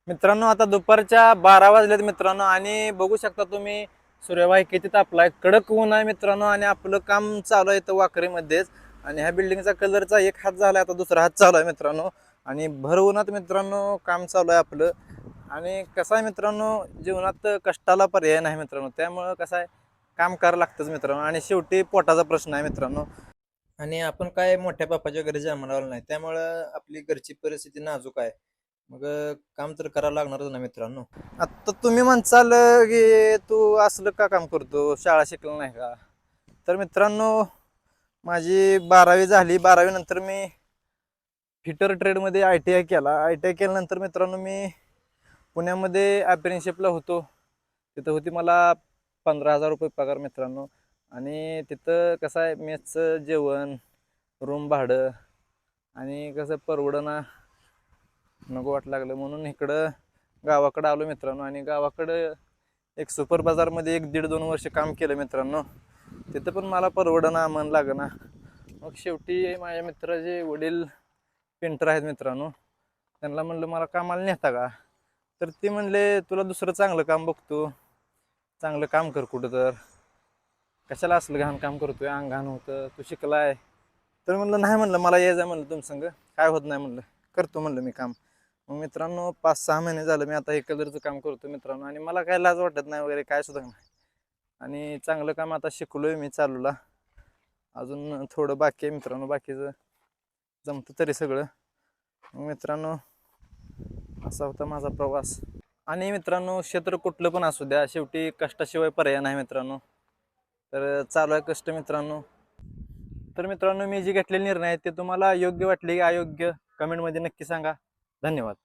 मित्रांनो आता दुपारच्या 12 वाजलेत मित्रांनो आणि बघू शकता तुम्ही सूर्यवाही किती तापलाय. कडक ऊन आहे मित्रांनो आणि आपलं काम चालू आहे इथं वाकरीमध्येच. आणि ह्या बिल्डिंगचा कलरचा एक हात झालाय, आता दुसरा हात चालू आहे मित्रांनो. आणि भर उन्हात मित्रांनो काम चालू आहे आपलं. आणि कसं आहे मित्रांनो, जीवनात कष्टाला पर्याय नाही मित्रांनो, त्यामुळं कसं आहे काम करावं लागतंच मित्रांनो. आणि शेवटी पोटाचा प्रश्न आहे मित्रांनो. आणि आपण काय मोठ्या बापाच्या घरी जन्माला नाही, त्यामुळं आपली घरची परिस्थिती नाजूक आहे. मग काम तर करावं लागणारच ना मित्रांनो. आता तुम्ही म्हणसाल की तू असलं का काम करतो, शाळा शिकला नाही का? तर मित्रांनो, माझी 12वी झाली. 12वी नंतर मी फिटर ट्रेडमध्ये ITI केला. ITI केल्यानंतर मित्रांनो मी पुण्यामध्ये अप्रेंटिसशिपला होतो. तिथं होती मला 15,000 रुपये पगार मित्रांनो. आणि तिथं कसं आहे, मेसचं जेवण, रूम भाडं आणि कसं परवडना, नको वाट लागलं म्हणून इकडं गावाकडं आलो मित्रांनो. आणि गावाकडं एक सुपर बाजारमध्ये 1-1.5-2 वर्ष काम केलं मित्रांनो. तिथं पण मला परवडना, मन लागना. मग शेवटी माझ्या मित्राचे वडील पेंटर आहेत मित्रांनो, त्यांना म्हणलं मला कामाला नेता का? तर ते म्हणले तुला दुसरं चांगलं काम बघतो, चांगलं काम कर कुठं, तर कशाला असलं घाण काम करतोय, अंग घाण होतं, तू शिकलाय. तर म्हणलं नाही, म्हणलं मला यायचं म्हणलं तुमचं काय होत नाही म्हणलं, करतो म्हणलं मी काम. मग मित्रांनो 5-6 महिने झालं मी आता हे कलरचं काम करतो मित्रांनो. आणि मला काय लाज वाटत नाही वगैरे काय सुद्धा नाही. आणि चांगलं काम आता शिकलोय मी चालूला. अजून थोडं बाकी आहे मित्रांनो, बाकीचं जमतं तरी सगळं. मग मित्रांनो असा होता माझा प्रवास. आणि मित्रांनो क्षेत्र कुठलं पण असू द्या, शेवटी कष्टाशिवाय पर्याय नाही मित्रांनो. तर चालू आहे कष्ट मित्रांनो. तर मित्रांनो मी जे घेतलेले निर्णय आहेत ते तुम्हाला योग्य वाटले की अयोग्य, कमेंटमध्ये नक्की सांगा. धन्यवाद.